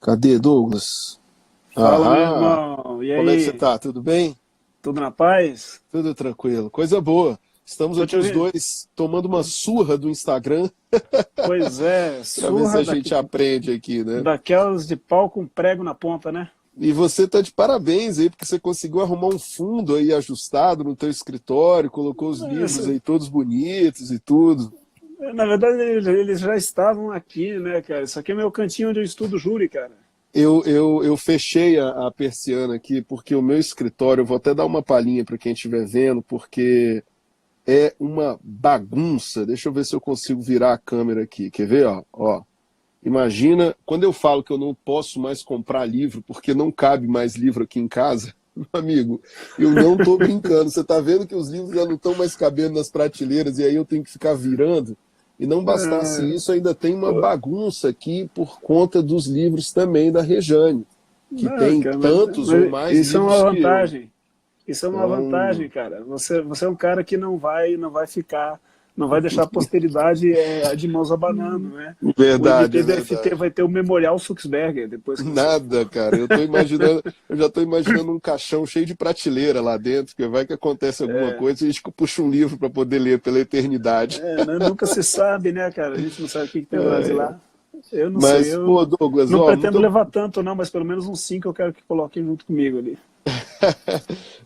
Cadê, Douglas? Fala, meu Aham! irmão. E Como é que você aí? tá? Tudo bem? Tudo na paz? Tudo tranquilo. Coisa boa. Estamos Tô te aqui os ouvindo. dois tomando uma surra do Instagram Pois é, para ver se surra a gente aprende aqui, né? daquelas de pau com prego na ponta, né? E você tá de parabéns aí, porque você conseguiu arrumar um fundo aí ajustado no teu escritório, colocou os livros Essa- aí todos bonitos e tudo. Na verdade, eles já estavam aqui, né, cara? Isso aqui é meu cantinho onde eu estudo júri, cara. Eu fechei a persiana aqui, porque o meu escritório, eu vou até dar uma palhinha para quem estiver vendo, porque é uma bagunça. Deixa eu ver se eu consigo virar a câmera aqui. Quer ver? Ó. Imagina, quando eu falo que eu não posso mais comprar livro porque não cabe mais livro aqui em casa, meu amigo, eu não estou brincando. Você está vendo que os livros já não estão mais cabendo nas prateleiras e aí eu tenho que ficar virando. E não bastasse É, isso, ainda tem uma pô, bagunça aqui por conta dos livros também da Rejane, que não, tem cara, tantos ou mas mais isso é uma livros que eu. vantagem. Isso é uma Então, vantagem, cara. Você é um cara que não vai ficar, não vai deixar a posteridade de mãos abanando, né? O verdade, MP é do FT verdade. vai ter o Memorial Suxberger depois que você for. Nada, cara. Eu tô imaginando, eu já tô imaginando um caixão cheio de prateleira lá dentro, que vai que acontece alguma coisa e a gente puxa um livro para poder ler pela eternidade. Nunca se sabe, né, cara? A gente não sabe o que tem atrás de É, é. lá. Eu não sei, Mas, eu pô, Douglas, não ó, pretendo muito levar tanto, não, mas pelo menos uns 5 eu quero que coloquem junto comigo ali.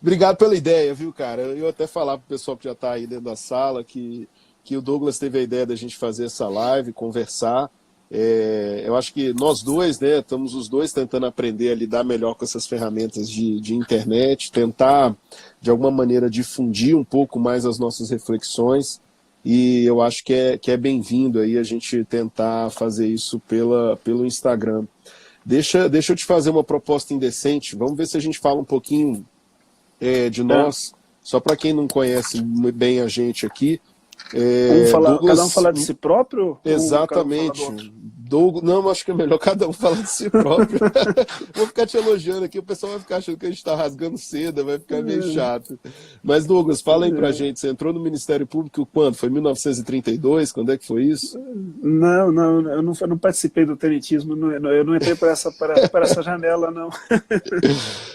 obrigado pela ideia, viu, cara? Eu até falar pro pessoal que já tá aí dentro da sala que o Douglas teve a ideia da gente fazer essa live, conversar. Eu acho que nós dois, né, estamos os dois tentando aprender a lidar melhor com essas ferramentas de internet, tentar, de alguma maneira, difundir um pouco mais as nossas reflexões, e eu acho que é bem-vindo aí a gente tentar fazer isso pelo Instagram. Deixa eu te fazer uma proposta indecente, vamos ver se a gente fala um pouquinho de É, nós, só para quem não conhece bem a gente aqui. cada um Douglas, falar de si próprio ou cada um falar do exatamente. outro? Douglas, não, acho que é melhor cada um falar de si próprio. Vou ficar te elogiando aqui, o pessoal vai ficar achando que a gente está rasgando seda, vai ficar meio chato. Mas, Douglas, fala aí pra gente, você entrou no Ministério Público quando? Foi em 1932? Quando é que foi isso? Não, eu não participei do tenentismo, eu não entrei por essa janela, não.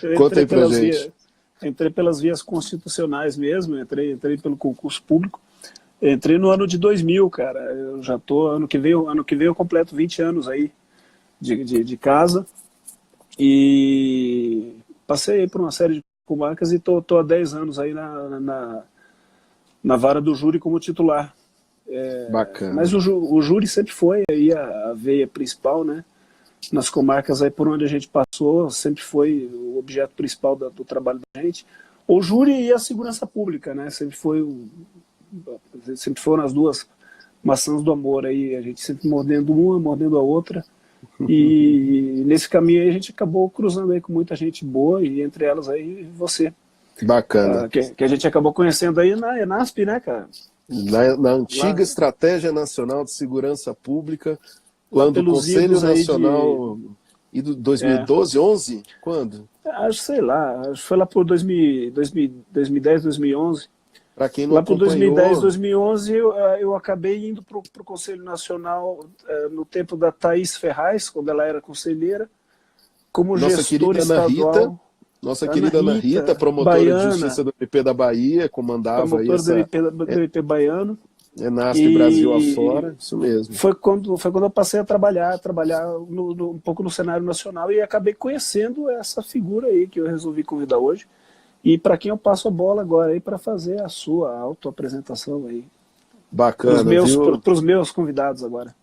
Eu Conta entrei aí pra pelas gente. vias, entrei pelas vias constitucionais mesmo, entrei pelo concurso público. Entrei no ano de 2000, cara. Eu já tô, ano que vem eu completo 20 anos aí de casa e passei aí por uma série de comarcas e tô há 10 anos aí na vara do júri como titular. Mas Bacana. o júri sempre foi aí a veia principal, né? Nas comarcas aí por onde a gente passou, sempre foi o objeto principal do trabalho da gente. O júri e a segurança pública, né? Sempre foram as duas maçãs do amor aí, a gente sempre mordendo uma, mordendo a outra. E nesse caminho aí a gente acabou cruzando aí com muita gente boa, e entre elas aí você, Bacana. que a gente acabou conhecendo aí na ENASP, né, cara? Na Lá, antiga Estratégia Nacional de Segurança Pública, lá quando o pelos Conselho idos aí de. Nacional. E do É, 2012, 11? Quando? sei lá, acho que foi lá por 2010, 2011. Para quem não Lá por 2010, acompanhou, 2011, eu acabei indo para o Conselho Nacional no tempo da Thaís Ferraz, quando ela era conselheira, como nossa gestor querida Ana Rita, estadual. nossa Ana querida Ana Rita, Rita, promotora de baiana, justiça do MP da Bahia, comandava aí promotora do essa MP baiano. ENASP Brasil E afora, isso mesmo. foi quando eu passei a trabalhar um pouco no cenário nacional e acabei conhecendo essa figura aí que eu resolvi convidar hoje. E para quem eu passo a bola agora aí para fazer a sua autoapresentação aí. Bacana, viu? Para os meus convidados agora.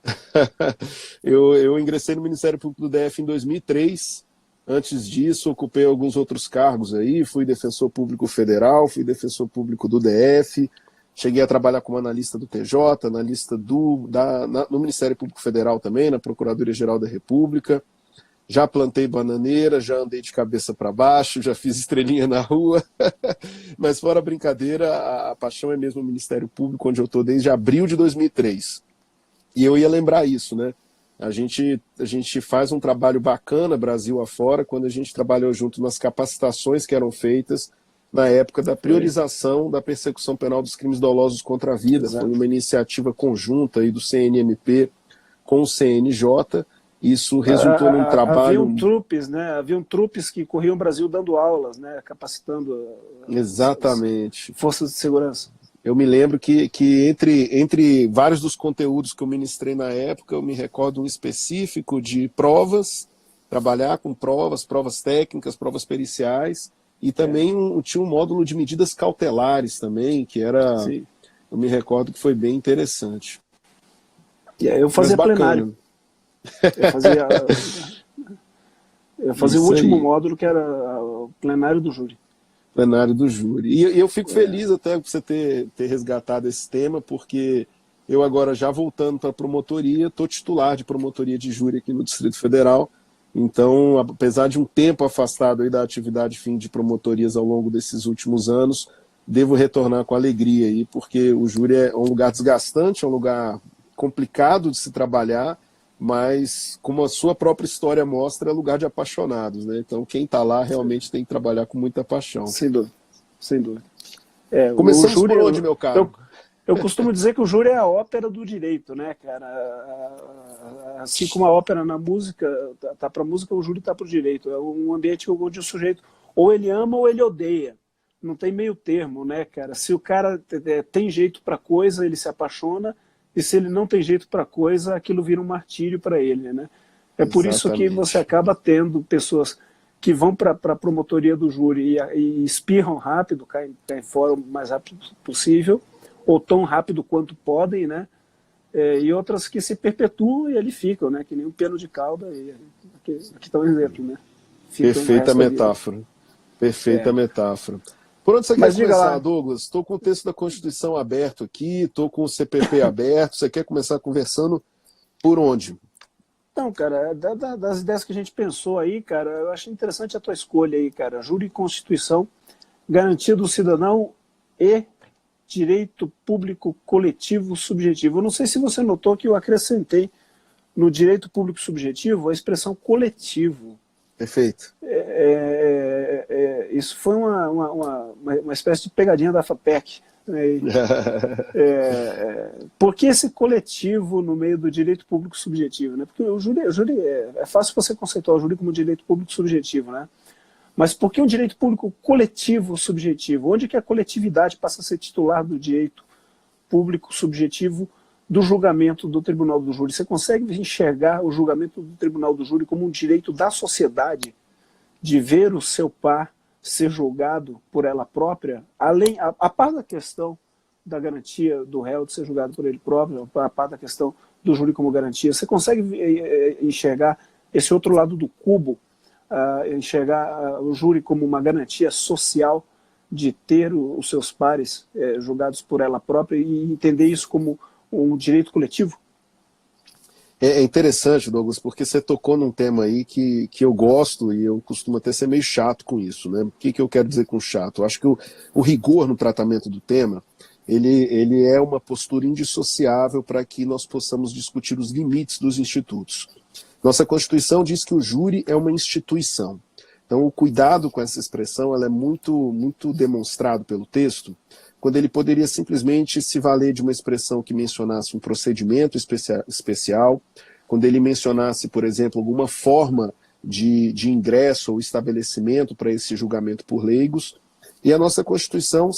Eu ingressei no Ministério Público do DF em 2003. Antes disso, ocupei alguns outros cargos aí. Fui defensor público federal, fui defensor público do DF. Cheguei a trabalhar como analista do TJ, analista no Ministério Público Federal também, na Procuradoria-Geral da República. Já plantei bananeira, já andei de cabeça para baixo, já fiz estrelinha na rua. Mas fora a brincadeira, a paixão é mesmo o Ministério Público, onde eu estou desde abril de 2003. E eu ia lembrar isso, né? A gente faz um trabalho bacana Brasil afora quando a gente trabalhou junto nas capacitações que eram feitas na época da Foi, priorização da persecução penal dos crimes dolosos contra a vida. Foi exato. uma iniciativa conjunta aí do CNMP com o CNJ, Isso resultou num trabalho... Haviam trupes que corriam o Brasil dando aulas, né? Capacitando Exatamente. as forças de segurança. Eu me lembro que entre vários dos conteúdos que eu ministrei na época, eu me recordo um específico de provas, trabalhar com provas técnicas, provas periciais, e também tinha um módulo de medidas cautelares também, que era... Sim. Eu me recordo que foi bem interessante. E aí eu fazia plenário. Eu fazia o último módulo, que era o plenário do júri. Plenário do júri. E eu fico feliz até por você ter resgatado esse tema, porque eu agora, já voltando para a promotoria, estou titular de promotoria de júri aqui no Distrito Federal. Então, apesar de um tempo afastado aí da atividade fim de promotorias ao longo desses últimos anos, devo retornar com alegria aí, porque o júri é um lugar desgastante, é um lugar complicado de se trabalhar, mas, como a sua própria história mostra, é lugar de apaixonados, né? Então, quem está lá realmente tem que trabalhar com muita paixão. Sem dúvida, sem dúvida. Começamos por onde, meu caro? Eu costumo dizer que o júri é a ópera do direito, né, cara? Assim como a ópera na música tá para música, o júri tá para o direito. É um ambiente onde o sujeito ou ele ama ou ele odeia. Não tem meio termo, né, cara? Se o cara tem jeito para coisa, ele se apaixona. E se ele não tem jeito para coisa, aquilo vira um martírio para ele, né? É por isso que você acaba tendo pessoas que vão para a promotoria do júri e espirram rápido, caem fora o mais rápido possível, ou tão rápido quanto podem, né? E outras que se perpetuam e ali ficam, né? Que nem um peno de cauda. Aqui está um exemplo, né? Perfeita metáfora. Perfeita metáfora. Por onde você quer começar, Douglas? Estou com o texto da Constituição aberto aqui, estou com o CPP aberto. Você quer começar conversando por onde? Não, cara, das ideias que a gente pensou aí, cara, eu achei interessante a tua escolha aí, cara. Júri e Constituição, garantia do cidadão e direito público coletivo subjetivo. Eu não sei se você notou que eu acrescentei no direito público subjetivo a expressão coletivo. Perfeito. Isso foi uma espécie de pegadinha da FAPEC. Por que esse coletivo no meio do direito público subjetivo? Né? Porque o júri é fácil você conceituar o júri como direito público subjetivo, né? Mas por que um direito público coletivo subjetivo? Onde que a coletividade passa a ser titular do direito público subjetivo do julgamento do tribunal do júri? Você consegue enxergar o julgamento do tribunal do júri como um direito da sociedade de ver o seu par ser julgado por ela própria, além, a par da questão da garantia do réu de ser julgado por ele próprio, a par da questão do júri como garantia? Você consegue enxergar esse outro lado do cubo, enxergar o júri como uma garantia social de ter os seus pares julgados por ela própria e entender isso como um direito coletivo? É interessante, Douglas, porque você tocou num tema aí que eu gosto e eu costumo até ser meio chato com isso, né? O que eu quero dizer com chato? Eu acho que o rigor no tratamento do tema, ele é uma postura indissociável para que nós possamos discutir os limites dos institutos. Nossa Constituição diz que o júri é uma instituição. Então, o cuidado com essa expressão ela é muito demonstrado pelo texto, quando ele poderia simplesmente se valer de uma expressão que mencionasse um procedimento especial, quando ele mencionasse, por exemplo, alguma forma de ingresso ou estabelecimento para esse julgamento por leigos. E a nossa Constituição,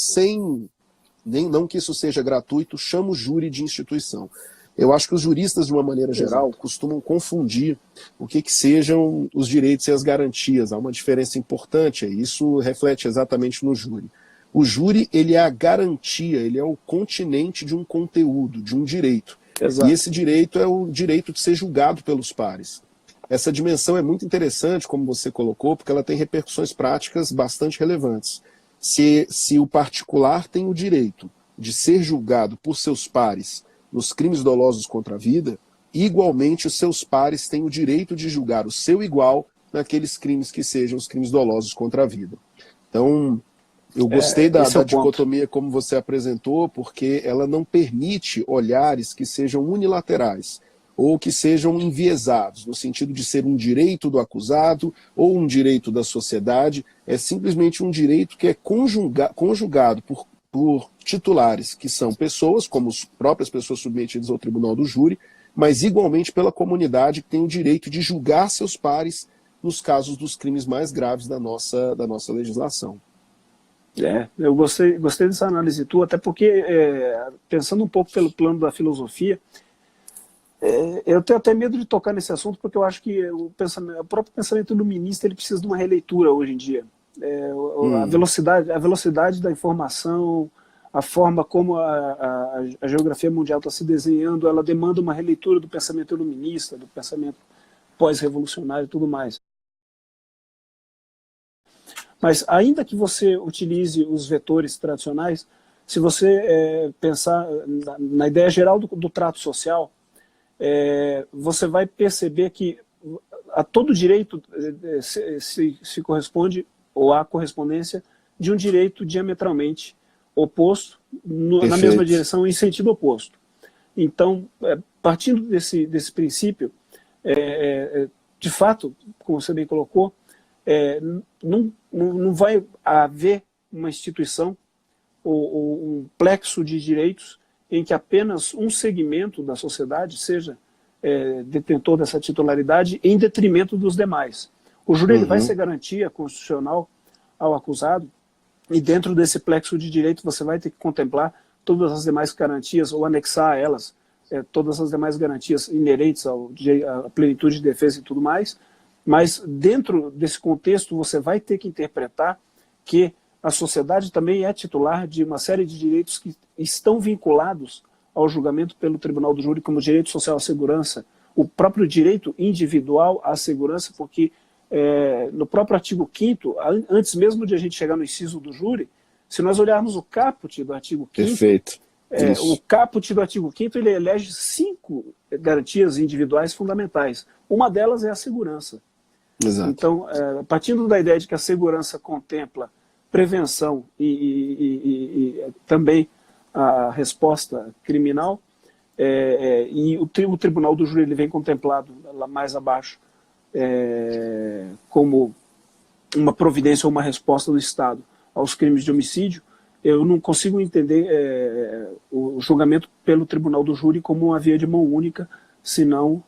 não que isso seja gratuito, chama o júri de instituição. Eu acho que os juristas, de uma maneira geral, costumam confundir o que sejam os direitos e as garantias. Há uma diferença importante, e isso reflete exatamente no júri. O júri, ele é a garantia, ele é o continente de um conteúdo, de um direito. Exato. E esse direito é o direito de ser julgado pelos pares. Essa dimensão é muito interessante, como você colocou, porque ela tem repercussões práticas bastante relevantes. Se o particular tem o direito de ser julgado por seus pares nos crimes dolosos contra a vida, igualmente os seus pares têm o direito de julgar o seu igual naqueles crimes que sejam os crimes dolosos contra a vida. Então, eu gostei da dicotomia como você apresentou, porque ela não permite olhares que sejam unilaterais ou que sejam enviesados, no sentido de ser um direito do acusado ou um direito da sociedade. É simplesmente um direito que é conjugado por titulares, que são pessoas, como as próprias pessoas submetidas ao tribunal do júri, mas igualmente pela comunidade que tem o direito de julgar seus pares nos casos dos crimes mais graves da nossa legislação. Eu gostei dessa análise tua, até porque, pensando um pouco pelo plano da filosofia, eu tenho até medo de tocar nesse assunto, porque eu acho que o próprio pensamento iluminista ele precisa de uma releitura hoje em dia. A velocidade da informação, a forma como a geografia mundial está se desenhando, ela demanda uma releitura do pensamento iluminista, do pensamento pós-revolucionário e tudo mais. Mas ainda que você utilize os vetores tradicionais, se você pensar na ideia geral do trato social, você vai perceber que a todo direito se corresponde, ou há correspondência, de um direito diametralmente oposto, na mesma direção, em sentido oposto. Então, partindo desse princípio, de fato, como você bem colocou, não vai haver uma instituição ou um plexo de direitos em que apenas um segmento da sociedade seja detentor dessa titularidade em detrimento dos demais. O júri ele vai ser garantia constitucional ao acusado, e dentro desse plexo de direito você vai ter que contemplar todas as demais garantias ou anexar a elas todas as demais garantias inerentes à plenitude de defesa e tudo mais, mas dentro desse contexto você vai ter que interpretar que a sociedade também é titular de uma série de direitos que estão vinculados ao julgamento pelo Tribunal do Júri, como o direito social à segurança, o próprio direito individual à segurança, porque no próprio artigo 5º, antes mesmo de a gente chegar no inciso do júri, se nós olharmos o caput do artigo 5º, perfeito. O caput do artigo 5º, ele elege 5 garantias individuais fundamentais. Uma delas é a segurança. Exato. Então, partindo da ideia de que a segurança contempla prevenção e também a resposta criminal, e o Tribunal do Júri ele vem contemplado lá mais abaixo como uma providência ou uma resposta do Estado aos crimes de homicídio, eu não consigo entender o julgamento pelo Tribunal do Júri como uma via de mão única, senão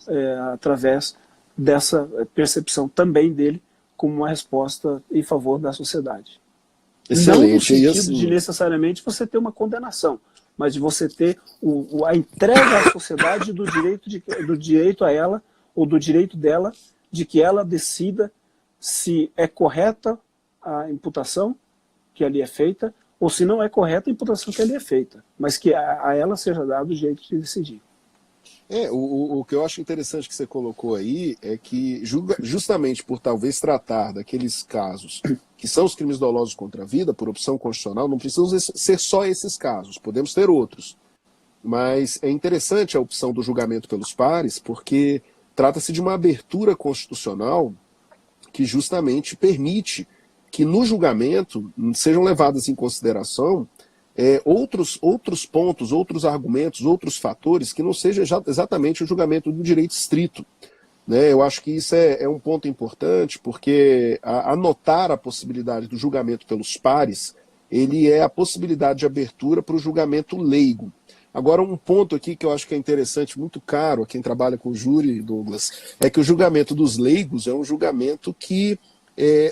através dessa percepção também dele como uma resposta em favor da sociedade. Excelente. Não no sentido de necessariamente você ter uma condenação, mas de você ter a entrega à sociedade do direito a ela, ou do direito dela, de que ela decida se é correta a imputação que ali é feita, ou se não é correta a imputação que ali é feita, mas que a ela seja dado o direito de decidir. O que eu acho interessante que você colocou aí é que, justamente por talvez tratar daqueles casos que são os crimes dolosos contra a vida, por opção constitucional, não precisam ser só esses casos, podemos ter outros. Mas é interessante a opção do julgamento pelos pares, porque trata-se de uma abertura constitucional que justamente permite que no julgamento sejam levadas em consideração outros pontos, outros argumentos, outros fatores que não seja exatamente o julgamento do direito estrito. Né? Eu acho que isso é um ponto importante, porque anotar a possibilidade do julgamento pelos pares, ele é a possibilidade de abertura para o julgamento leigo. Agora, um ponto aqui que eu acho que é interessante, muito caro a quem trabalha com júri, Douglas, é que o julgamento dos leigos é um julgamento que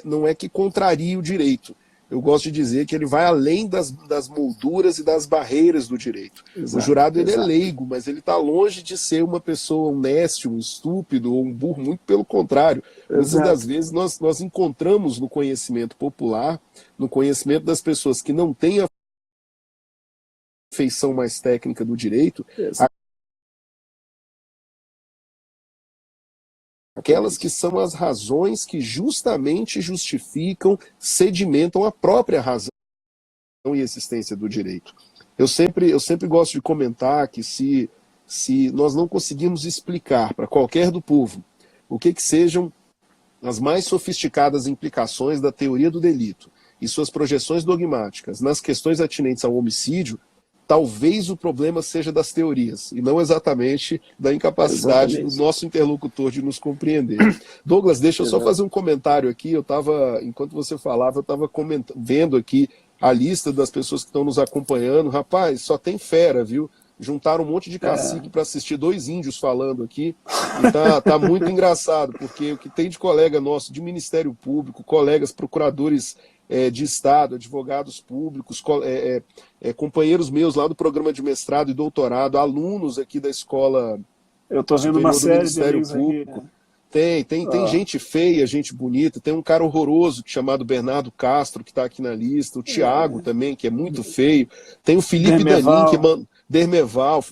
não é que contraria o direito. Eu gosto de dizer que ele vai além das molduras e das barreiras do direito. Exato, o jurado ele é leigo, mas ele está longe de ser uma pessoa, um nécio, um estúpido ou um burro, muito pelo contrário. Muitas das vezes nós encontramos no conhecimento popular, no conhecimento das pessoas que não têm a feição mais técnica do direito, aquelas que são as razões que justamente justificam, sedimentam a própria razão e existência do direito. Eu sempre gosto de comentar que se nós não conseguirmos explicar para qualquer do povo o que sejam as mais sofisticadas implicações da teoria do delito e suas projeções dogmáticas nas questões atinentes ao homicídio, talvez o problema seja das teorias, e não exatamente da incapacidade do nosso interlocutor de nos compreender. Douglas, deixa eu só fazer um comentário aqui. Enquanto você falava, eu estava vendo aqui a lista das pessoas que estão nos acompanhando. Rapaz, só tem fera, viu? juntaram um monte de cacique para assistir 2 índios falando aqui, e tá muito engraçado, porque o que tem de colega nosso de Ministério Público, colegas procuradores de Estado, advogados públicos, companheiros meus lá do programa de mestrado e doutorado, alunos aqui da Escola Eu estou vendo Superior uma do série de Ministério amigos Público. aqui, né? Tem gente feia, gente bonita, tem um cara horroroso chamado Bernardo Castro, que está aqui na lista, o Tiago também, que é muito feio, tem o Felipe Danin, Dermeval,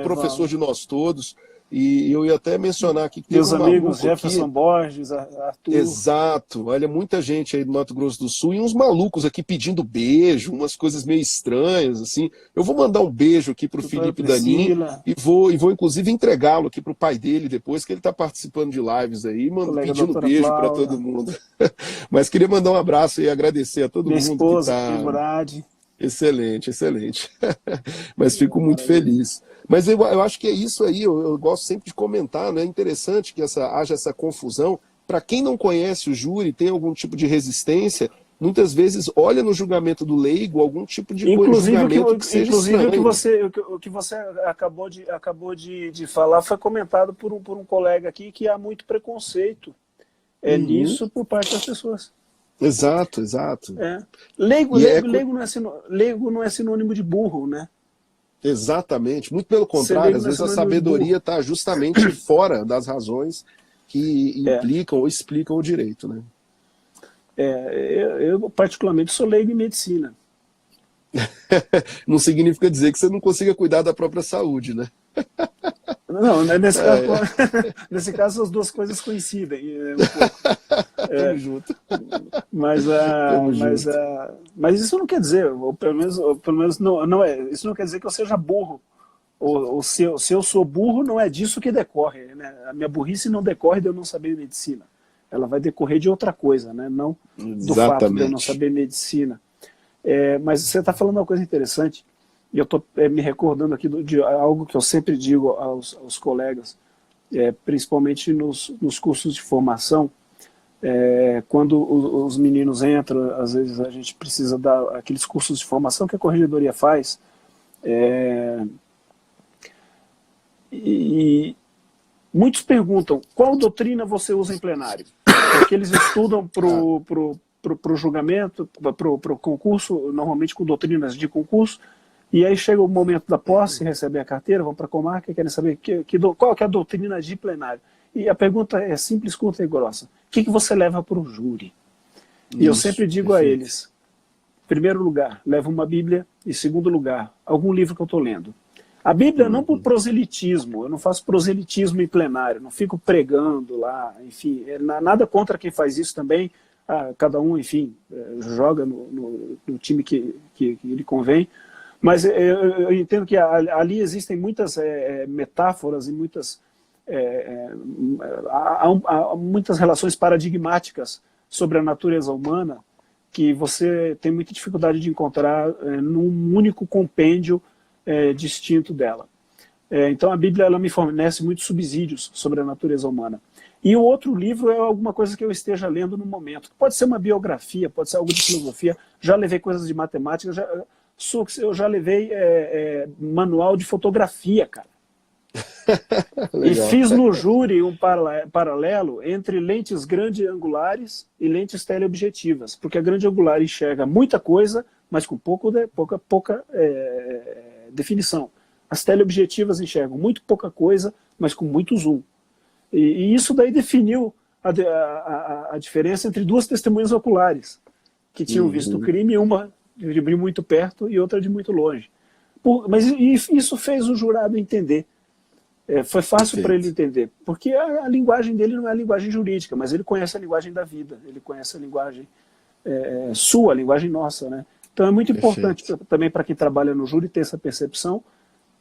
professor de nós todos, e eu ia até mencionar aqui que tem meus um amigos maluco Jefferson aqui. Borges, Arthur. Exato, olha, muita gente aí do Mato Grosso do Sul e uns malucos aqui pedindo beijo, umas coisas meio estranhas, assim. Eu vou mandar um beijo aqui pro Felipe Danin e vou inclusive entregá-lo aqui pro pai dele depois, que ele está participando de lives aí, pedindo beijo para todo mundo. Mas queria mandar um abraço e agradecer a todo Minha mundo esposa, que está... Murad. Excelente, excelente. Mas fico muito feliz. Mas eu acho que é isso aí, eu gosto sempre de comentar, né? É interessante que haja essa confusão. Para quem não conhece o júri, tem algum tipo de resistência, muitas vezes olha no julgamento do leigo algum tipo de julgamento que seja estranho. O que você acabou de falar foi comentado por um colega aqui, que há muito preconceito nisso por parte das pessoas. Exato. Leigo não é sinônimo de burro, né? Exatamente, muito pelo contrário, às vezes a sabedoria está justamente fora das razões que implicam ou explicam o direito, né? Eu particularmente sou leigo em medicina. Não significa dizer que você não consiga cuidar da própria saúde, né? Não, nesse caso as duas coisas coincidem um pouco. Tamo junto. Mas isso não quer dizer, ou pelo menos não é, isso não quer dizer que eu seja burro. Ou se eu sou burro, não é disso que decorre, né? A minha burrice não decorre de eu não saber medicina. Ela vai decorrer de outra coisa, né? Não do fato de eu não saber medicina. Mas você está falando uma coisa interessante, e eu estou me recordando aqui de algo que eu sempre digo aos colegas, principalmente nos cursos de formação. Quando os meninos entram, às vezes a gente precisa dar aqueles cursos de formação que a corregedoria faz, e muitos perguntam qual doutrina você usa em plenário, porque eles estudam para o julgamento, para o concurso, normalmente com doutrinas de concurso, e aí chega o momento da posse, recebem a carteira, vão para a comarca e querem saber qual que é a doutrina de plenário. E a pergunta é simples, curta e grossa. O que você leva para o júri? E eu sempre digo a eles, em primeiro lugar, leva uma Bíblia, e em segundo lugar, algum livro que eu estou lendo. A Bíblia não por proselitismo, eu não faço proselitismo em plenário, não fico pregando lá, enfim, nada contra quem faz isso também, cada um, enfim, joga no time que lhe convém, mas eu entendo que ali existem muitas metáforas e há muitas relações paradigmáticas sobre a natureza humana que você tem muita dificuldade de encontrar num único compêndio distinto dela. Então a Bíblia ela me fornece muitos subsídios sobre a natureza humana. E o outro livro é alguma coisa que eu esteja lendo no momento. Pode ser uma biografia, pode ser algo de filosofia. Já levei coisas de matemática, eu já levei manual de fotografia, cara. E fiz no júri um paralelo entre lentes grande angulares e lentes teleobjetivas, porque a grande angular enxerga muita coisa, mas com pouca definição. As teleobjetivas enxergam muito pouca coisa, mas com muito zoom. E isso daí definiu a diferença entre duas testemunhas oculares, que tinham visto o crime, uma de muito perto e outra de muito longe. Mas isso fez o jurado entender. Foi fácil para ele entender, porque a linguagem dele não é a linguagem jurídica, mas ele conhece a linguagem da vida, ele conhece a linguagem sua, a linguagem nossa, né? Então é muito importante também para quem trabalha no júri ter essa percepção,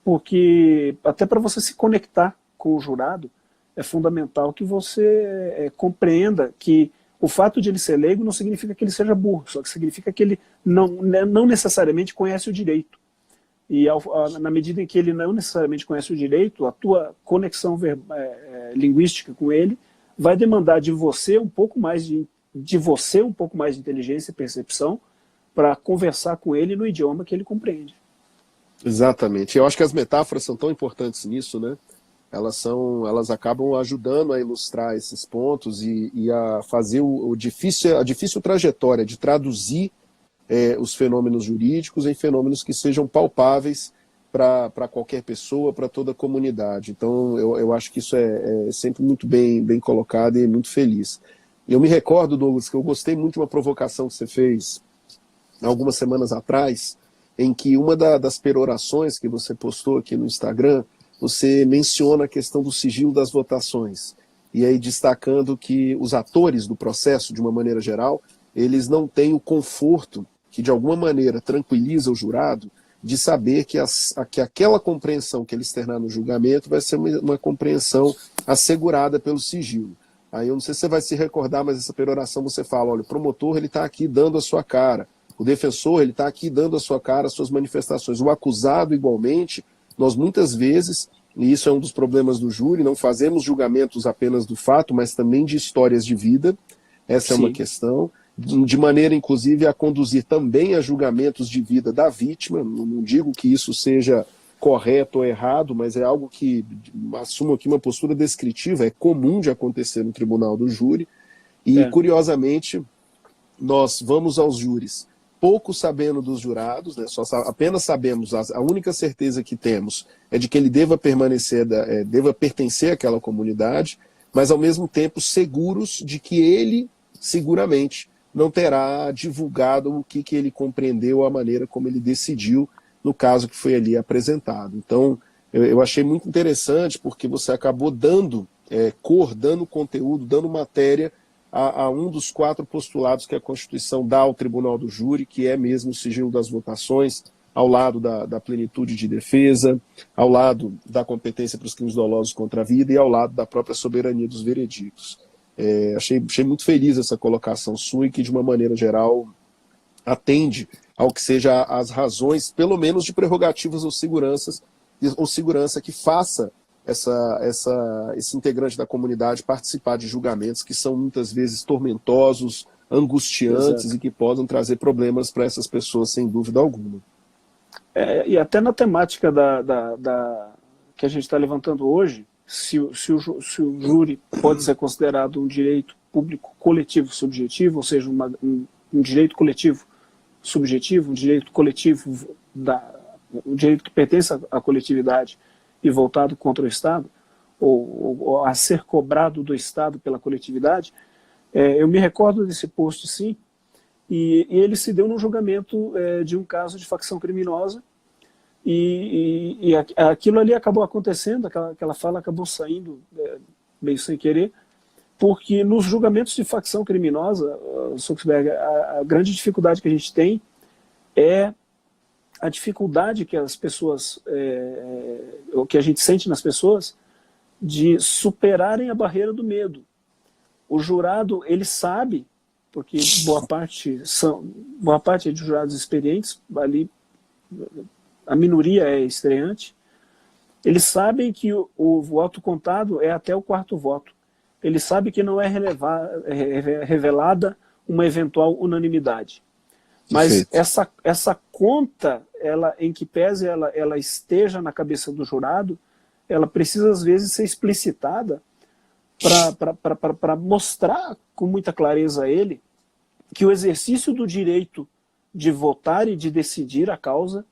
porque até para você se conectar com o jurado, é fundamental que você compreenda que o fato de ele ser leigo não significa que ele seja burro, só que significa que ele não necessariamente conhece o direito. E na medida em que ele não necessariamente conhece o direito, a tua conexão linguística com ele vai demandar de você um pouco mais de inteligência e percepção para conversar com ele no idioma que ele compreende. Exatamente. Eu acho que as metáforas são tão importantes nisso, né? Elas acabam ajudando a ilustrar esses pontos e a fazer a difícil trajetória de traduzir os fenômenos jurídicos em fenômenos que sejam palpáveis para qualquer pessoa, para toda a comunidade. Então, eu acho que isso é sempre muito bem colocado e muito feliz. Eu me recordo, Douglas, que eu gostei muito de uma provocação que você fez algumas semanas atrás, em que uma das perorações que você postou aqui no Instagram, você menciona a questão do sigilo das votações. E aí destacando que os atores do processo, de uma maneira geral, eles não têm o conforto que de alguma maneira tranquiliza o jurado de saber que aquela compreensão que ele externar no julgamento vai ser uma compreensão assegurada pelo sigilo. Aí eu não sei se você vai se recordar, mas essa peroração você fala, olha, o promotor ele está aqui dando a sua cara, o defensor ele está aqui dando a sua cara, as suas manifestações, o acusado igualmente. Nós muitas vezes, e isso é um dos problemas do júri, não fazemos julgamentos apenas do fato, mas também de histórias de vida, essa é uma questão, de maneira inclusive a conduzir também a julgamentos de vida da vítima, não digo que isso seja correto ou errado, mas é algo que, assumo aqui uma postura descritiva, é comum de acontecer no tribunal do júri, e curiosamente nós vamos aos júris pouco sabendo dos jurados, né, apenas sabemos, a única certeza que temos é de que ele deva pertencer àquela comunidade, mas ao mesmo tempo seguros de que ele, seguramente, não terá divulgado o que ele compreendeu, a maneira como ele decidiu no caso que foi ali apresentado. Então, eu achei muito interessante, porque você acabou dando cor, dando conteúdo, dando matéria a um dos 4 postulados que a Constituição dá ao Tribunal do Júri, que é mesmo o sigilo das votações, ao lado da plenitude de defesa, ao lado da competência para os crimes dolosos contra a vida e ao lado da própria soberania dos veredictos. Achei muito feliz essa colocação sua e que, de uma maneira geral, atende ao que seja as razões, pelo menos de prerrogativas ou segurança que faça esse integrante da comunidade participar de julgamentos que são muitas vezes tormentosos, angustiantes. Exato. E que podem trazer problemas para essas pessoas, sem dúvida alguma. E até na temática que a gente está levantando hoje, se o júri pode ser considerado um direito público coletivo subjetivo, ou seja, um direito coletivo subjetivo, um direito coletivo, um direito que pertence à coletividade e voltado contra o Estado, ou a ser cobrado do Estado pela coletividade, eu me recordo desse post, sim, e ele se deu num julgamento de um caso de facção criminosa, e aquilo ali acabou acontecendo, aquela fala acabou saindo meio sem querer, porque nos julgamentos de facção criminosa, Suxberg, a grande dificuldade que a gente tem é a dificuldade que as pessoas, o que a gente sente nas pessoas, de superarem a barreira do medo. O jurado, ele sabe, porque boa parte é de jurados experientes, ali a minoria é estreante, eles sabem que o voto contado é até o 4º voto. Ele sabe que não é revelada uma eventual unanimidade. Mas essa conta, em que pese ela esteja na cabeça do jurado, ela precisa às vezes ser explicitada para mostrar com muita clareza a ele que o exercício do direito de votar e de decidir a causa,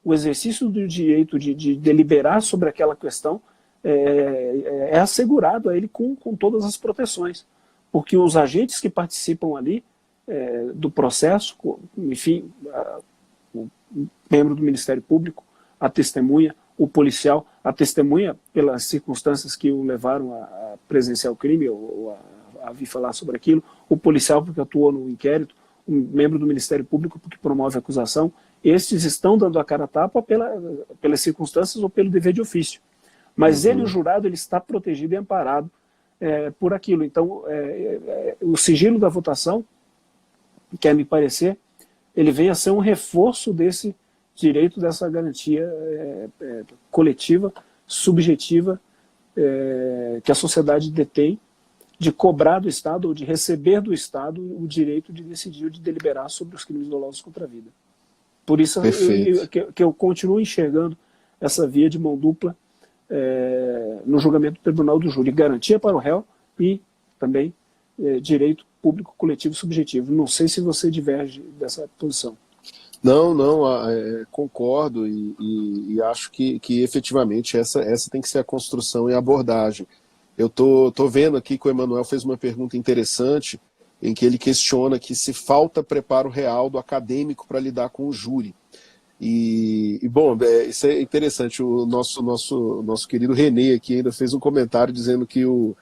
o exercício do direito de deliberar sobre aquela questão é assegurado a ele com todas as proteções. Porque os agentes que participam ali do processo, enfim, o membro do Ministério Público, a testemunha, o policial, a testemunha pelas circunstâncias que o levaram a presenciar o crime ou a vir falar sobre aquilo, o policial porque atuou no inquérito, o membro do Ministério Público porque promove a acusação, estes estão dando a cara a tapa pelas circunstâncias ou pelo dever de ofício. Mas ele, o jurado, ele está protegido e amparado por aquilo. Então, o sigilo da votação, quer me parecer, ele vem a ser um reforço desse direito, dessa garantia coletiva, subjetiva, que a sociedade detém, de cobrar do Estado ou de receber do Estado o direito de decidir ou de deliberar sobre os crimes dolosos contra a vida. Por isso Perfeito. que eu continuo enxergando essa via de mão dupla no julgamento do tribunal do júri. Garantia para o réu e também direito público coletivo subjetivo. Não sei se você diverge dessa posição. Não, não, concordo e acho que efetivamente essa tem que ser a construção e a abordagem. Eu tô vendo aqui que o Emanuel fez uma pergunta interessante em que ele questiona que se falta preparo real do acadêmico para lidar com o júri. Bom, isso é interessante. O nosso querido René aqui ainda fez um comentário dizendo que o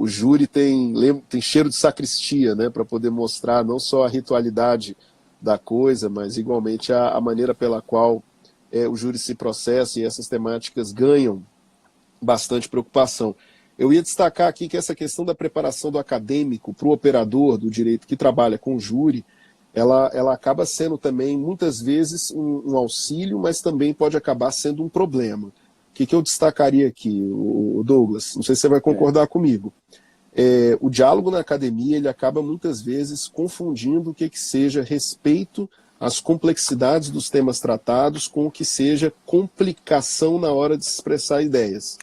júri tem cheiro de sacristia, né, para poder mostrar não só a ritualidade da coisa, mas igualmente a maneira pela qual o júri se processa e essas temáticas ganham bastante preocupação. Eu ia destacar aqui que essa questão da preparação do acadêmico para o operador do direito que trabalha com júri, ela acaba sendo também, muitas vezes, um auxílio, mas também pode acabar sendo um problema. O que eu destacaria aqui, o Douglas? Não sei se você vai concordar comigo. O diálogo na academia ele acaba muitas vezes confundindo o que seja respeito às complexidades dos temas tratados com o que seja complicação na hora de expressar ideias.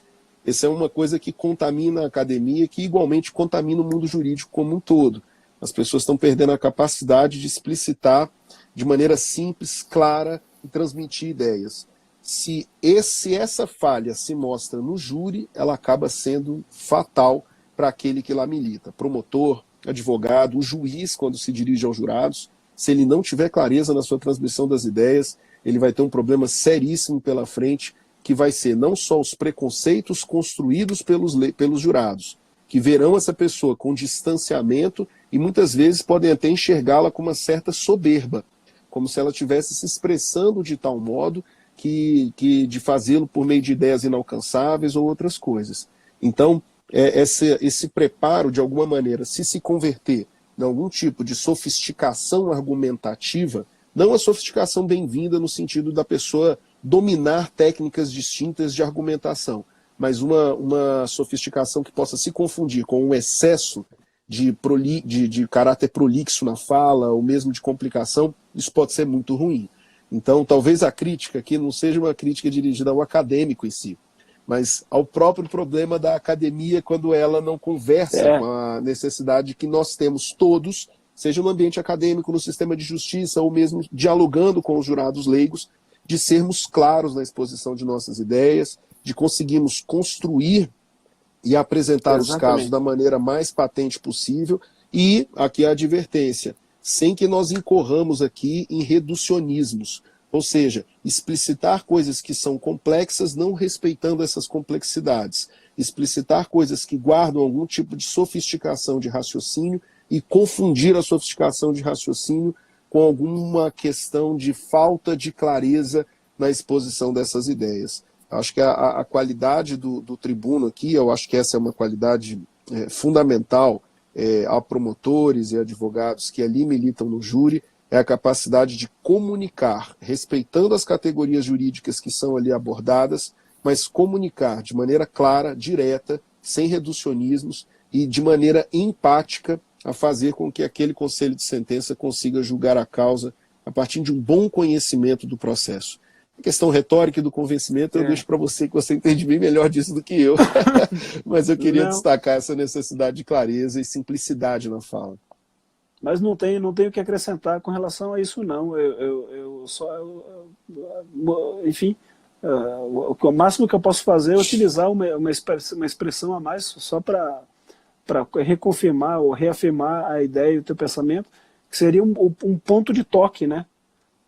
Essa é uma coisa que contamina a academia, que igualmente contamina o mundo jurídico como um todo. As pessoas estão perdendo a capacidade de explicitar de maneira simples, clara e transmitir ideias. Se essa falha se mostra no júri, ela acaba sendo fatal para aquele que lá milita. Promotor, advogado, o juiz, quando se dirige aos jurados, se ele não tiver clareza na sua transmissão das ideias, ele vai ter um problema seríssimo pela frente, que vai ser não só os preconceitos construídos pelos jurados, que verão essa pessoa com distanciamento e muitas vezes podem até enxergá-la com uma certa soberba, como se ela estivesse se expressando de tal modo que de fazê-lo por meio de ideias inalcançáveis ou outras coisas. Então, esse preparo, de alguma maneira, se converter em algum tipo de sofisticação argumentativa, não a sofisticação bem-vinda no sentido da pessoa dominar técnicas distintas de argumentação, mas uma sofisticação que possa se confundir com um excesso de caráter prolixo na fala, ou mesmo de complicação, isso pode ser muito ruim. Então, talvez a crítica aqui não seja uma crítica dirigida ao acadêmico em si, mas ao próprio problema da academia quando ela não conversa com a necessidade que nós temos todos, seja no ambiente acadêmico, no sistema de justiça, ou mesmo dialogando com os jurados leigos, de sermos claros na exposição de nossas ideias, de conseguirmos construir e apresentar os casos da maneira mais patente possível, e aqui a advertência, sem que nós incorramos aqui em reducionismos, ou seja, explicitar coisas que são complexas não respeitando essas complexidades, explicitar coisas que guardam algum tipo de sofisticação de raciocínio e confundir a sofisticação de raciocínio com alguma questão de falta de clareza na exposição dessas ideias. Acho que a qualidade do tribuno aqui, eu acho que essa é uma qualidade fundamental a promotores e advogados que ali militam no júri, é a capacidade de comunicar, respeitando as categorias jurídicas que são ali abordadas, mas comunicar de maneira clara, direta, sem reducionismos e de maneira empática, a fazer com que aquele conselho de sentença consiga julgar a causa a partir de um bom conhecimento do processo. A questão retórica e do convencimento eu deixo para você, que você entende bem melhor disso do que eu. Mas eu queria destacar essa necessidade de clareza e simplicidade na fala. Mas não tenho o que acrescentar com relação a isso, não. Enfim, o máximo que eu posso fazer é utilizar uma expressão a mais só para reconfirmar ou reafirmar a ideia e o teu pensamento, que seria um ponto de toque, né?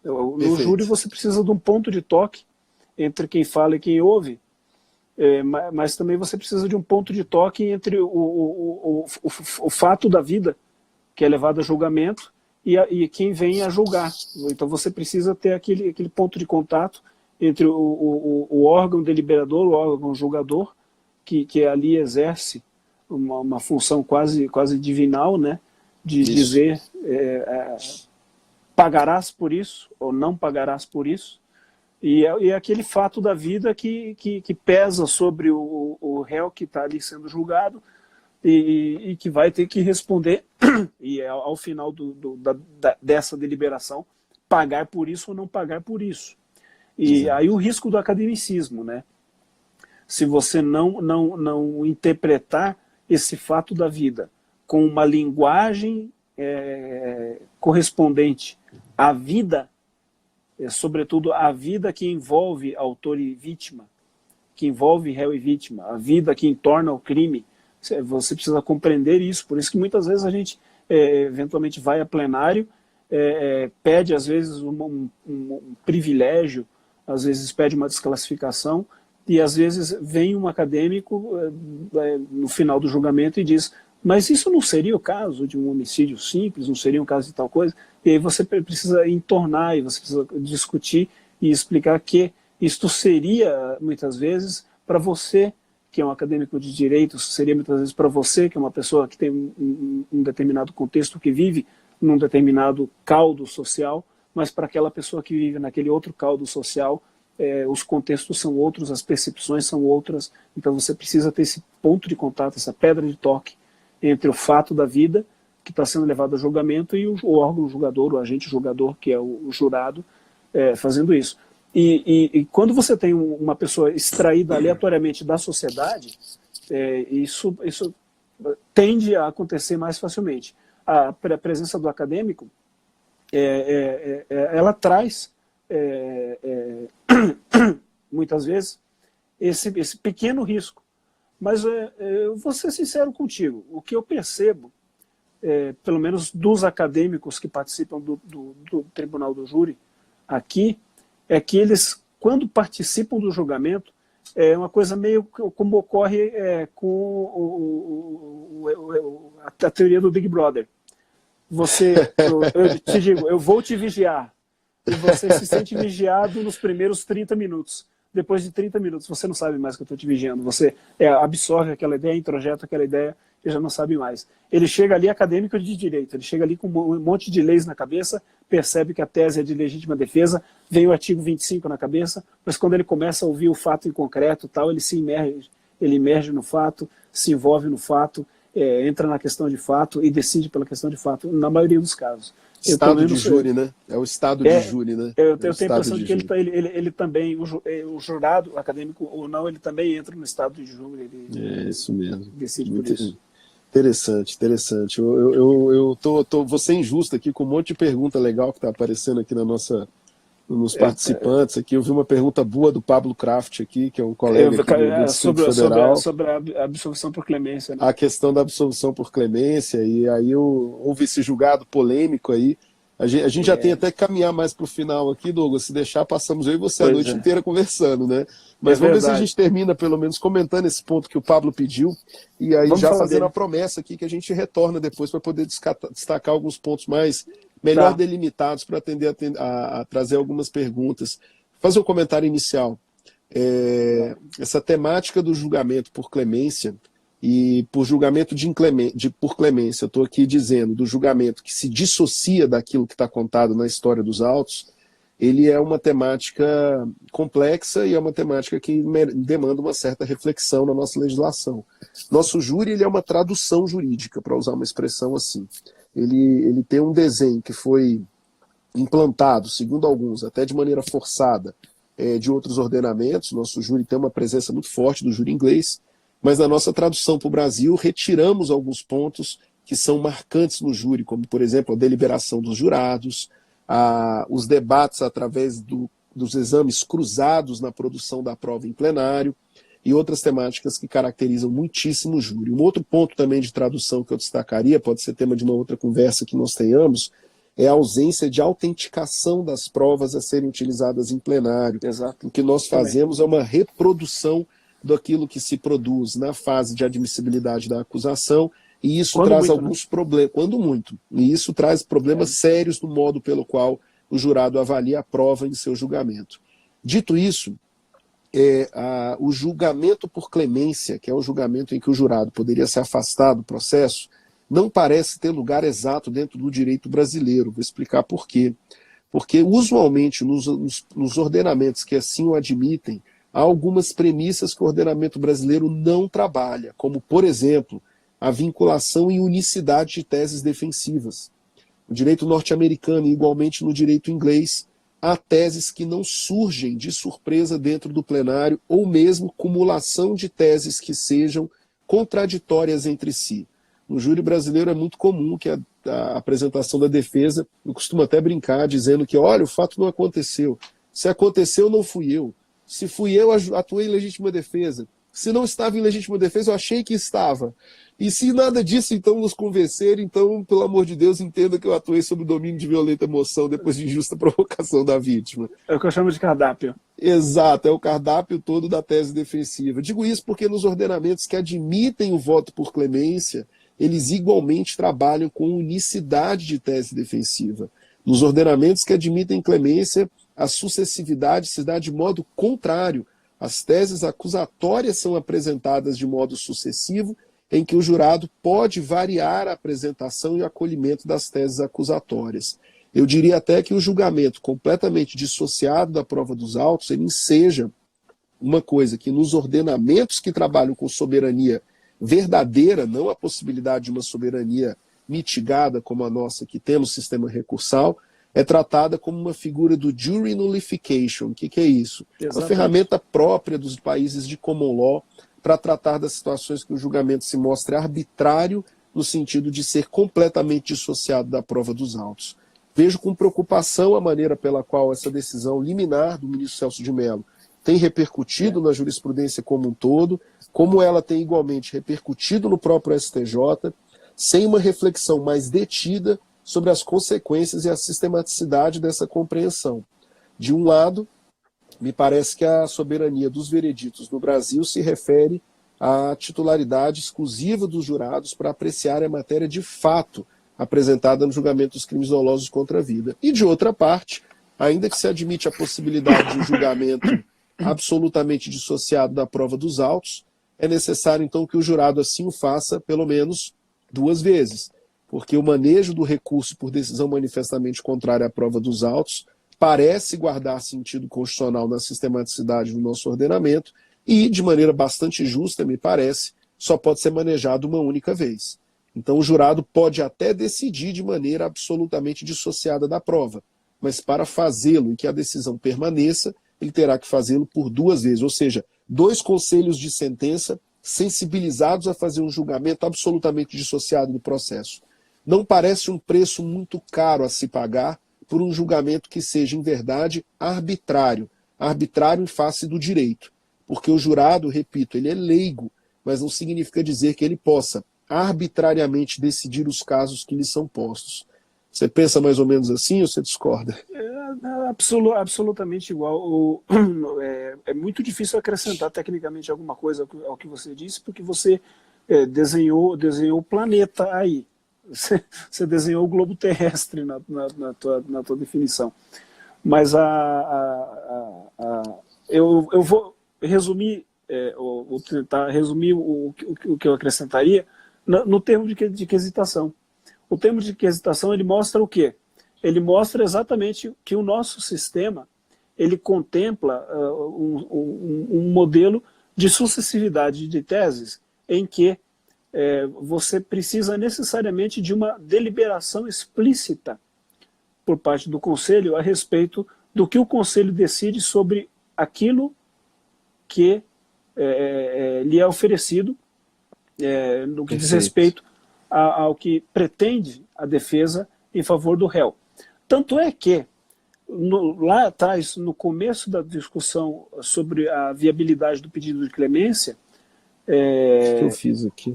No júri você precisa de um ponto de toque entre quem fala e quem ouve, mas também você precisa de um ponto de toque entre o fato da vida, que é levado a julgamento, e quem vem a julgar. Então você precisa ter aquele ponto de contato entre o órgão deliberador, o órgão julgador, que ali exerce uma função quase divinal, né, de dizer pagarás por isso ou não pagarás por isso, e aquele fato da vida que pesa sobre o réu que está ali sendo julgado e que vai ter que responder, e ao final dessa deliberação pagar por isso ou não pagar por isso. E aí o risco do academicismo, né? Se você não interpretar esse fato da vida com uma linguagem correspondente à vida, sobretudo a vida que envolve autor e vítima, que envolve réu e vítima, a vida que entorna o crime, você precisa compreender isso. Por isso que muitas vezes a gente eventualmente vai a plenário, pede às vezes um privilégio, às vezes pede uma desclassificação, e às vezes vem um acadêmico no final do julgamento e diz: mas isso não seria o caso de um homicídio simples, não seria um caso de tal coisa? E aí você precisa entornar, e você precisa discutir e explicar que isto seria, muitas vezes, para você, que é um acadêmico de direitos, seria muitas vezes para você, que é uma pessoa que tem um determinado contexto, que vive num determinado caldo social, mas para aquela pessoa que vive naquele outro caldo social, os contextos são outros, as percepções são outras, então você precisa ter esse ponto de contato, essa pedra de toque entre o fato da vida, que está sendo levado a julgamento, e o órgão julgador, o agente julgador, que é o jurado, fazendo isso. E quando você tem uma pessoa extraída aleatoriamente da sociedade, isso tende a acontecer mais facilmente. A presença do acadêmico, ela traz, muitas vezes, esse pequeno risco. Mas eu vou ser sincero contigo, o que eu percebo, pelo menos dos acadêmicos que participam do Tribunal do Júri aqui, é que eles, quando participam do julgamento, é uma coisa meio como ocorre com a teoria do Big Brother. Eu te digo, eu vou te vigiar, e você se sente vigiado nos primeiros 30 minutos. Depois de 30 minutos, você não sabe mais que eu estou te vigiando. Você absorve aquela ideia, introjeta aquela ideia e já não sabe mais. Ele chega ali acadêmico de direito, ele chega ali com um monte de leis na cabeça, percebe que a tese é de legítima defesa, vem o artigo 25 na cabeça, mas quando ele começa a ouvir o fato em concreto, tal, ele emerge no fato, se envolve no fato, entra na questão de fato e decide pela questão de fato, na maioria dos casos. Estado de júri, né? É o estado de júri, né? Eu tenho a impressão de que ele também, o jurado acadêmico ou não, ele também entra no estado de júri. Isso mesmo. Decide por isso. Interessante. Vou ser injusto aqui com um monte de pergunta legal que está aparecendo aqui nos participantes. Aqui eu vi uma pergunta boa do Pablo Kraft aqui, que é um colega aqui do Distrito Federal. Sobre a absolvição por clemência. Né? A questão da absolvição por clemência, e aí houve esse julgado polêmico aí. A gente já tem até que caminhar mais para o final aqui, Douglas. Se deixar, passamos eu e você a noite inteira conversando, né? Mas vamos ver se a gente termina, pelo menos, comentando esse ponto que o Pablo pediu, e aí já fazendo a promessa aqui que a gente retorna depois para poder destacar alguns pontos melhor delimitados para atender a trazer algumas perguntas. Fazer um comentário inicial. Essa temática do julgamento por clemência e por julgamento por clemência, eu estou aqui dizendo do julgamento que se dissocia daquilo que está contado na história dos autos, ele é uma temática complexa e é uma temática que demanda uma certa reflexão na nossa legislação. Nosso júri ele é uma tradução jurídica, para usar uma expressão assim. Ele tem um desenho que foi implantado, segundo alguns, até de maneira forçada, de outros ordenamentos. Nosso júri tem uma presença muito forte do júri inglês, mas na nossa tradução para o Brasil retiramos alguns pontos que são marcantes no júri, como, por exemplo, a deliberação dos jurados, os debates através dos exames cruzados na produção da prova em plenário e outras temáticas que caracterizam muitíssimo o júri. Um outro ponto também de tradução que eu destacaria, pode ser tema de uma outra conversa que nós tenhamos, é a ausência de autenticação das provas a serem utilizadas em plenário. Exato. O que nós fazemos é uma reprodução daquilo que se produz na fase de admissibilidade da acusação, e isso traz alguns problemas, quando muito, e isso traz problemas sérios no modo pelo qual o jurado avalia a prova em seu julgamento. Dito isso, o julgamento por clemência, que é o julgamento em que o jurado poderia se afastar do processo, não parece ter lugar exato dentro do direito brasileiro. Vou explicar por quê. Porque, usualmente, nos ordenamentos que assim o admitem, há algumas premissas que o ordenamento brasileiro não trabalha, como, por exemplo, a vinculação e unicidade de teses defensivas. no direito norte-americano e igualmente no direito inglês, há teses que não surgem de surpresa dentro do plenário ou mesmo cumulação de teses que sejam contraditórias entre si. No júri brasileiro é muito comum que a apresentação da defesa, eu costumo até brincar dizendo que, olha, o fato não aconteceu. Se aconteceu, não fui eu. Se fui eu, atuei em legítima defesa. Se não estava em legítima defesa, eu achei que estava. E se nada disso, então, nos convencer, então, pelo amor de Deus, entenda que eu atuei sob o domínio de violenta emoção depois de injusta provocação da vítima. É o que eu chamo de cardápio. Exato, é o cardápio todo da tese defensiva. Digo isso porque nos ordenamentos que admitem o voto por clemência, eles igualmente trabalham com unicidade de tese defensiva. Nos ordenamentos que admitem clemência, a sucessividade se dá de modo contrário. As teses acusatórias são apresentadas de modo sucessivo, em que o jurado pode variar a apresentação e o acolhimento das teses acusatórias. Eu diria até que o julgamento completamente dissociado da prova dos autos, ele enseja uma coisa que nos ordenamentos que trabalham com soberania verdadeira, não a possibilidade de uma soberania mitigada como a nossa, que temos sistema recursal, é tratada como uma figura do jury nullification. O que é isso? Exatamente. Uma ferramenta própria dos países de common law para tratar das situações que o julgamento se mostre arbitrário no sentido de ser completamente dissociado da prova dos autos. Vejo com preocupação a maneira pela qual essa decisão liminar do ministro Celso de Mello tem repercutido na jurisprudência como um todo, como ela tem igualmente repercutido no próprio STJ, sem uma reflexão mais detida sobre as consequências e a sistematicidade dessa compreensão. De um lado, me parece que a soberania dos vereditos no Brasil se refere à titularidade exclusiva dos jurados para apreciar a matéria de fato apresentada no julgamento dos crimes dolosos contra a vida. E, de outra parte, ainda que se admite a possibilidade de um julgamento absolutamente dissociado da prova dos autos, é necessário, então, que o jurado assim o faça pelo menos 2 vezes, porque o manejo do recurso por decisão manifestamente contrária à prova dos autos parece guardar sentido constitucional na sistematicidade do nosso ordenamento e, de maneira bastante justa, me parece, só pode ser manejado uma única vez. Então o jurado pode até decidir de maneira absolutamente dissociada da prova, mas para fazê-lo e que a decisão permaneça, ele terá que fazê-lo por 2 vezes, ou seja, 2 conselhos de sentença sensibilizados a fazer um julgamento absolutamente dissociado do processo. Não parece um preço muito caro a se pagar por um julgamento que seja, em verdade, arbitrário. Arbitrário em face do direito. Porque o jurado, repito, ele é leigo, mas não significa dizer que ele possa arbitrariamente decidir os casos que lhe são postos. Você pensa mais ou menos assim ou você discorda? Absolutamente igual. É muito difícil acrescentar tecnicamente alguma coisa ao que você disse, porque você desenhou o planeta aí. Você desenhou o globo terrestre na tua definição. Mas eu vou resumir, vou tentar resumir o que eu acrescentaria no termo de quesitação. O termo de quesitação, ele mostra o quê? Ele mostra exatamente que o nosso sistema ele contempla um modelo de sucessividade de teses em que você precisa necessariamente de uma deliberação explícita por parte do Conselho a respeito do que o Conselho decide sobre aquilo que lhe é oferecido no que diz respeito ao que pretende a defesa em favor do réu. Tanto é que, lá atrás, no começo da discussão sobre a viabilidade do pedido de clemência, o que eu fiz aqui?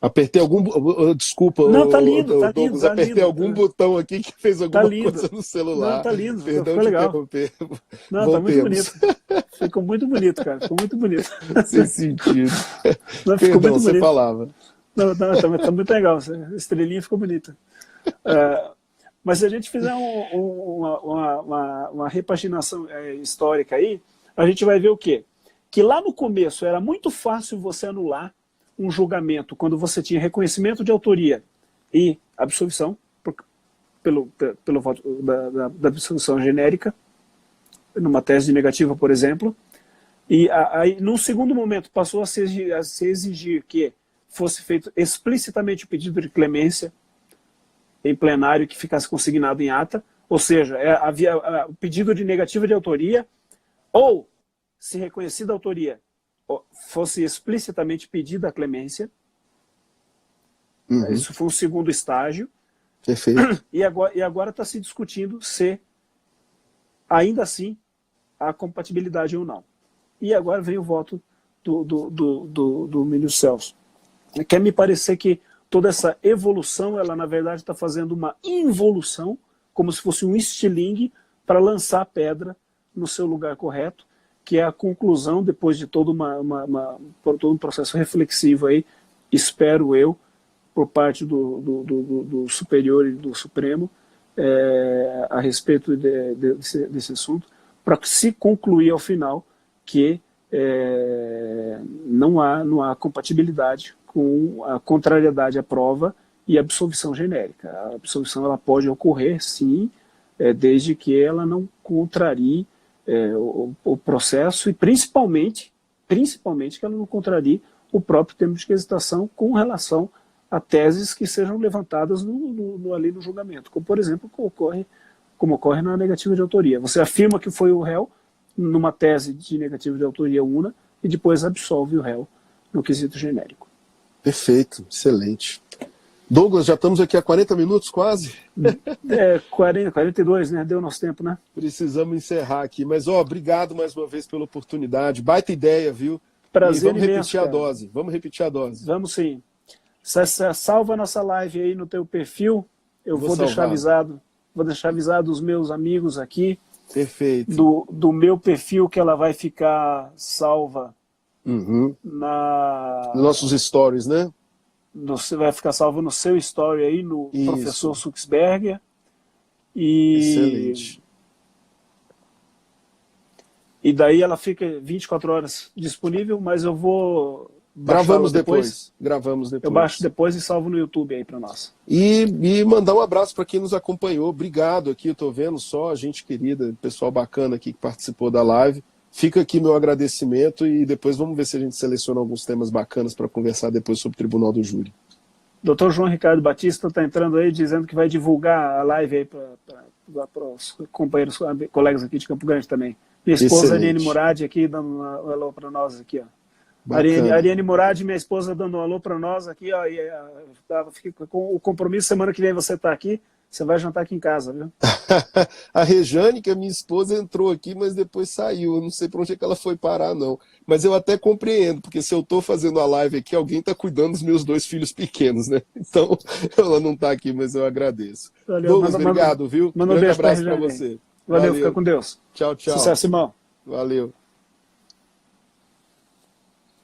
Apertei algum... Desculpa, não, tá lindo, Douglas, tá lindo, apertei algum botão aqui que fez alguma coisa no celular. Não, tá lindo, perdão ficou legal. Não, Voltemos. tá muito bonito. Ficou muito bonito, cara. Ficou muito bonito. Sem sentido. Não, ficou perdão, muito você bonito. falava. Não, tá muito legal. A estrelinha ficou bonita. Mas se a gente fizer uma repaginação histórica aí, a gente vai ver o quê? Que lá no começo era muito fácil você anular um julgamento quando você tinha reconhecimento de autoria e absolvição, pelo voto da absolvição genérica, numa tese negativa, por exemplo. E aí, num segundo momento, passou a se exigir que fosse feito explicitamente o pedido de clemência em plenário que ficasse consignado em ata, ou seja, havia o pedido de negativa de autoria, ou, se reconhecida a autoria, fosse explicitamente pedida a clemência. Isso foi um segundo estágio. Perfeito. E agora está se discutindo se, ainda assim, há compatibilidade ou não. E agora vem o voto do ministro Celso. Quer me parecer que toda essa evolução, ela na verdade está fazendo uma involução, como se fosse um estilingue para lançar a pedra no seu lugar correto, que é a conclusão, depois de todo um processo reflexivo aí, espero eu, por parte do Superior e do Supremo, a respeito desse assunto, para se concluir ao final que não há compatibilidade com a contrariedade à prova e a absolvição genérica. A absolvição ela pode ocorrer, sim, desde que ela não contrarie o processo e principalmente que ela não contrarie o próprio termo de requisitação com relação a teses que sejam levantadas ali no julgamento, como por exemplo como ocorre na negativa de autoria. Você afirma que foi o réu numa tese de negativa de autoria una e depois absolve o réu no quesito genérico. Perfeito, excelente. Douglas, já estamos aqui há 40 minutos quase? 42, né? Deu nosso tempo, né? Precisamos encerrar aqui, mas obrigado mais uma vez pela oportunidade, baita ideia, viu? Prazer vamos imenso, repetir cara. A dose, vamos repetir a dose. Vamos sim. Salva a nossa live aí no teu perfil, eu vou deixar avisado os meus amigos aqui. Perfeito. Do meu perfil, que ela vai ficar salva nos nossos stories, né? Você vai ficar salvo no seu story aí, no Isso. Professor Suxberger. Excelente. E daí ela fica 24 horas disponível, mas eu vou Gravamos depois. Eu baixo depois e salvo no YouTube aí para nós. E mandar um abraço para quem nos acompanhou. Obrigado aqui, eu estou vendo só a gente querida, pessoal bacana aqui que participou da live. Fica aqui meu agradecimento e depois vamos ver se a gente seleciona alguns temas bacanas para conversar depois sobre o Tribunal do Júri. Dr. João Ricardo Batista está entrando aí dizendo que vai divulgar a live aí para os companheiros, colegas aqui de Campo Grande também. Minha esposa Ariane Murad aqui dando um alô para nós aqui, ó. Ariane Murad, minha esposa, dando um alô para nós aqui, ó. Fica com o compromisso, semana que vem você está aqui, você vai jantar aqui em casa, viu? A Rejane, que é minha esposa, entrou aqui, mas depois saiu. Eu não sei para onde é que ela foi parar, não. Mas eu até compreendo, porque se eu estou fazendo a live aqui, alguém está cuidando dos meus 2 filhos pequenos, né? Então, ela não está aqui, mas eu agradeço. Valeu, Douglas, obrigado, viu? Manda um beijo abraço para você. Valeu, fica com Deus. Tchau, tchau. Sucesso, irmão. Valeu.